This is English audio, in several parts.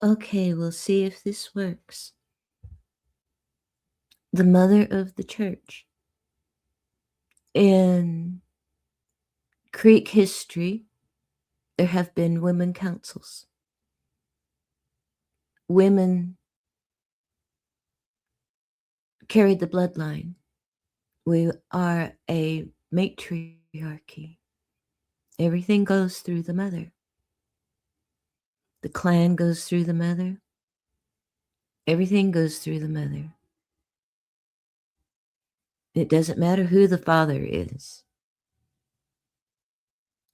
Okay, we'll see if this works. The mother of the church. In Creek history, there have been women councils. Women carried the bloodline. We are a matriarchy. Everything goes through the mother. The clan goes through the mother. Everything goes through the mother. It doesn't matter who the father is.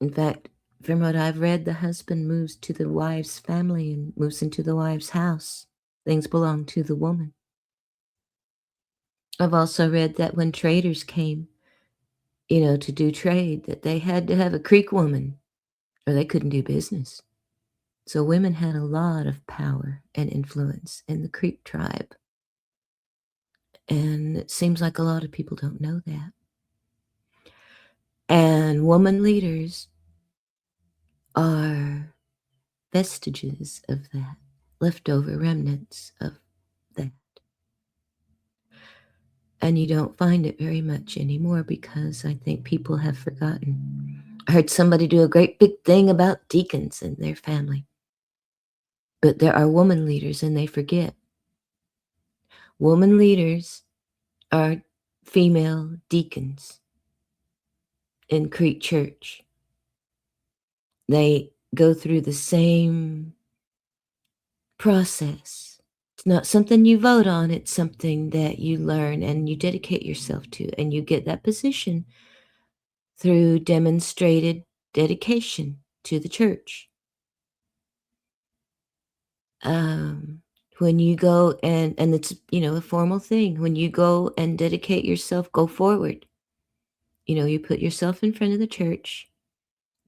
In fact, from what I've read, the husband moves to the wife's family and moves into the wife's house. Things belong to the woman. I've also read that when traders came, to do trade, that they had to have a Creek woman or they couldn't do business. So women had a lot of power and influence in the Creek tribe. And it seems like a lot of people don't know that. And woman leaders are vestiges of that, leftover remnants of that. And you don't find it very much anymore because I think people have forgotten. I heard somebody do a great big thing about deacons in their family. But there are woman leaders and they forget. Woman leaders are female deacons in Creek Church. They go through the same process. It's not something you vote on, it's something that you learn and you dedicate yourself to, and you get that position through demonstrated dedication to the church. When you go and it's, a formal thing. When you go and dedicate yourself, go forward. You put yourself in front of the church,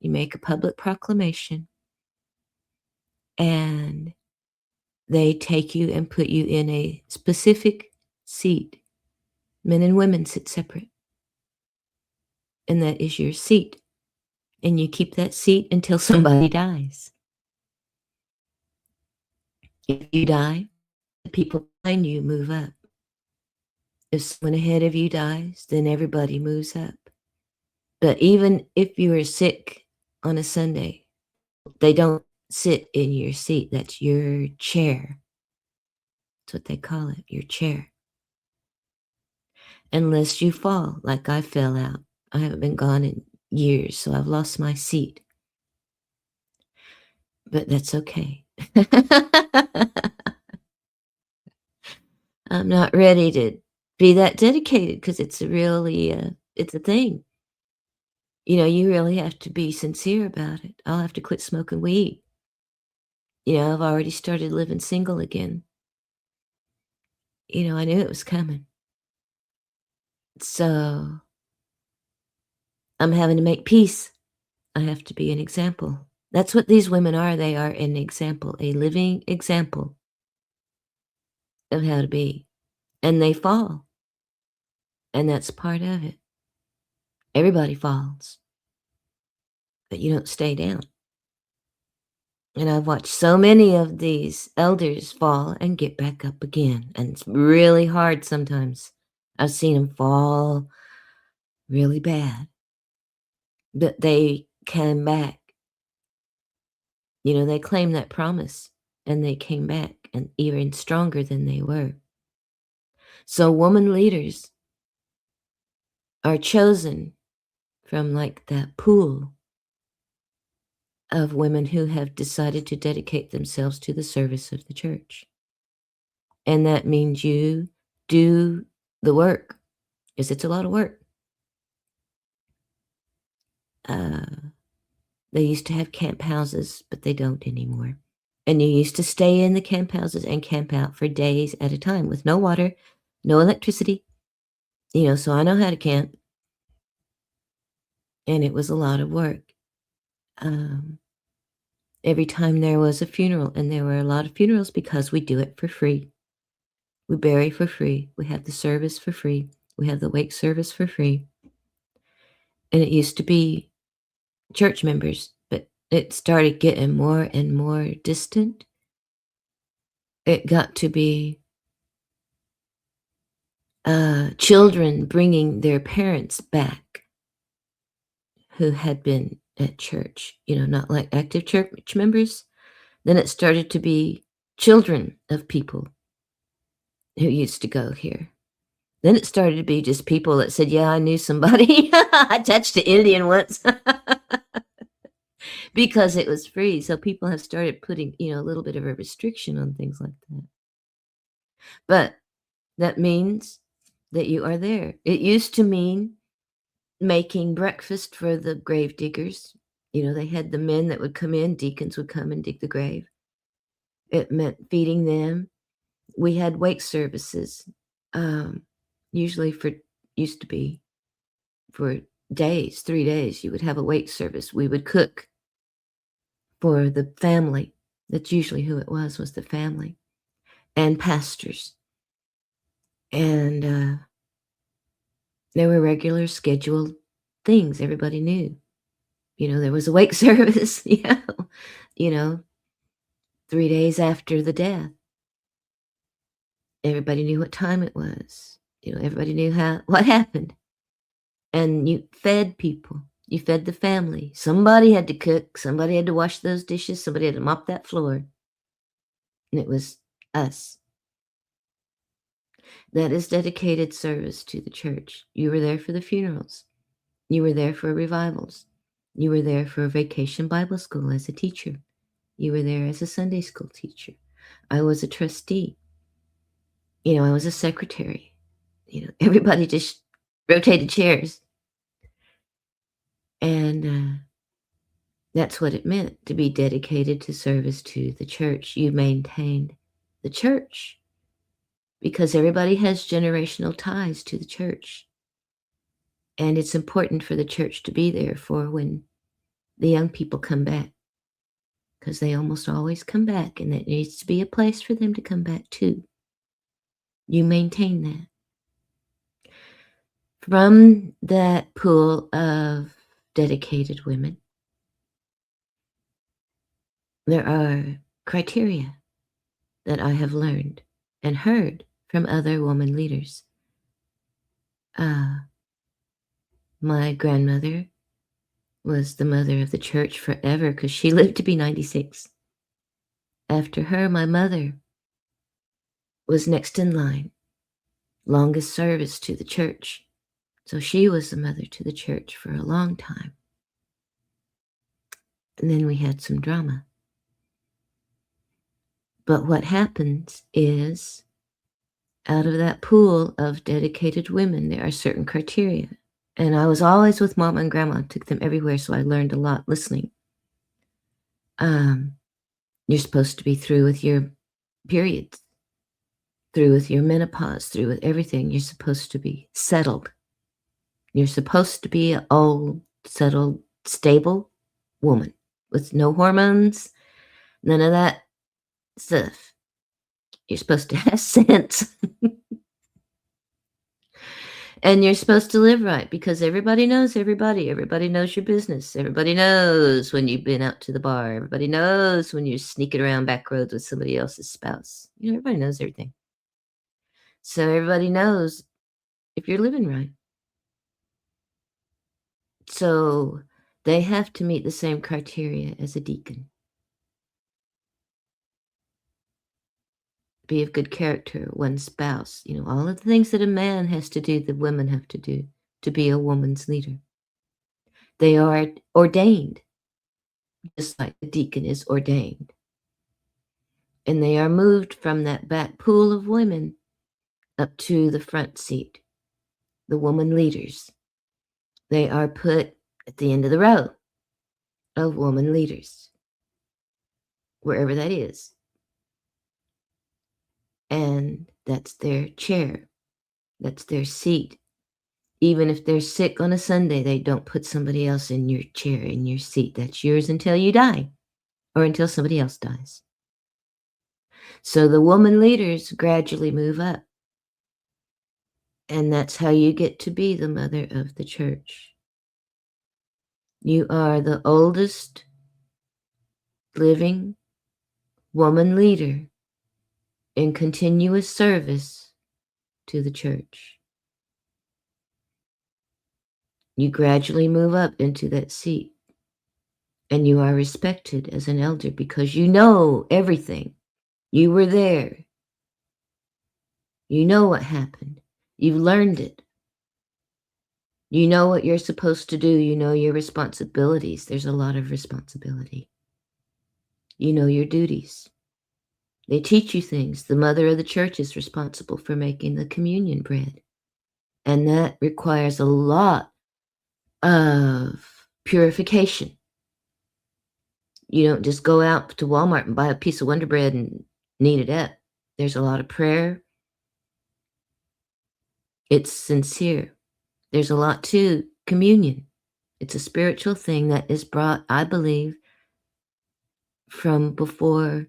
you make a public proclamation, and they take you and put you in a specific seat. Men and women sit separate. And that is your seat. And you keep that seat until somebody dies. If you die, the people behind you move up. If someone ahead of you dies, then everybody moves up. But even if you are sick on a Sunday, they don't sit in your seat. That's your chair. That's what they call it, your chair. Unless you fall, like I fell out. I haven't been gone in years, so I've lost my seat. But that's okay. I'm not ready to be that dedicated because it's really, it's a thing. You really have to be sincere about it. I'll have to quit smoking weed. I've already started living single again. I knew it was coming. So I'm having to make peace. I have to be an example. That's what these women are. They are an example, a living example of how to be. And they fall. And that's part of it. Everybody falls. But you don't stay down. And I've watched so many of these elders fall and get back up again. And it's really hard sometimes. I've seen them fall really bad. But they came back. They claimed that promise and they came back and even stronger than they were. So woman leaders are chosen from like that pool of women who have decided to dedicate themselves to the service of the church. And that means you do the work, because it's a lot of work. They used to have camp houses, but they don't anymore. And you used to stay in the camp houses and camp out for days at a time with no water, no electricity. So I know how to camp. And it was a lot of work. Every time there was a funeral, and there were a lot of funerals because we do it for free. We bury for free. We have the service for free. We have the wake service for free. And it used to be church members, but it started getting more and more distant. It got to be children bringing their parents back who had been at church, not like active church members. Then it started to be children of people who used to go here. Then it started to be just people that said, "Yeah, I knew somebody. I touched an Indian once." Because it was free, so people have started putting, a little bit of a restriction on things like that. But that means that you are there. It used to mean making breakfast for the grave diggers. They had the men that would come in, deacons would come and dig the grave. It meant feeding them. We had wake services, um, usually used to be for days, 3 days, you would have a wake service. We would cook for the family. That's usually who it was the family, and pastors. And, there were regular scheduled things everybody knew. There was a wake service, you know, 3 days after the death. Everybody knew what time it was. Everybody knew what happened. And you fed people. You fed the family. Somebody had to cook, somebody had to wash those dishes, somebody had to mop that floor. And it was us. That is dedicated service to the church. You were there for the funerals. You were there for revivals. You were there for vacation Bible school as a teacher. You were there as a Sunday school teacher. I was a trustee. I was a secretary. Everybody just rotated chairs. And that's what it meant to be dedicated to service to the church. You maintained the church because everybody has generational ties to the church. And it's important for the church to be there for when the young people come back, because they almost always come back, and it needs to be a place for them to come back to. You maintain that. From that pool of dedicated women, there are criteria that I have learned and heard from other woman leaders. My grandmother was the mother of the church forever because she lived to be 96. After her, my mother was next in line, longest service to the church. So she was the mother to the church for a long time. And then we had some drama. But what happens is, out of that pool of dedicated women, there are certain criteria. And I was always with Mom and Grandma, took them everywhere, so I learned a lot listening. You're supposed to be through with your periods, through with your menopause, through with everything. You're supposed to be settled. You're supposed to be an old, settled, stable woman with no hormones, none of that stuff. You're supposed to have sense. And you're supposed to live right because everybody knows everybody. Everybody knows your business. Everybody knows when you've been out to the bar. Everybody knows when you're sneaking around back roads with somebody else's spouse. Everybody knows everything. So everybody knows if you're living right. So they have to meet the same criteria as a deacon. Be of good character, one spouse, all of the things that a man has to do, the women have to do to be a woman's leader. They are ordained, just like the deacon is ordained. And they are moved from that back pool of women up to the front seat, the woman leaders. They are put at the end of the row of woman leaders, wherever that is. And that's their chair. That's their seat. Even if they're sick on a Sunday, they don't put somebody else in your chair, in your seat. That's yours until you die or until somebody else dies. So the woman leaders gradually move up. And that's how you get to be the mother of the church. You are the oldest living woman leader in continuous service to the church. You gradually move up into that seat, and you are respected as an elder because you know everything. You were there. You know what happened. You've learned it. You know what you're supposed to do. You know your responsibilities. There's a lot of responsibility. You know your duties. They teach you things. The mother of the church is responsible for making the communion bread. And that requires a lot of purification. You don't just go out to Walmart and buy a piece of Wonder Bread and knead it up. There's a lot of prayer. It's sincere. There's a lot to communion. It's a spiritual thing that is brought, I believe, from before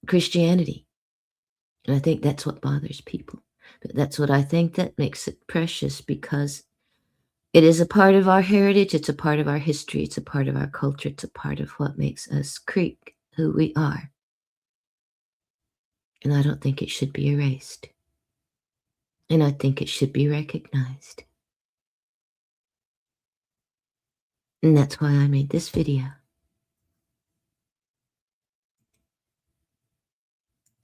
Christianity. And I think that's what bothers people. But that's what I think that makes it precious, because it is a part of our heritage, it's a part of our history, it's a part of our culture, it's a part of what makes us Creek who we are. And I don't think it should be erased. And I think it should be recognized. And that's why I made this video.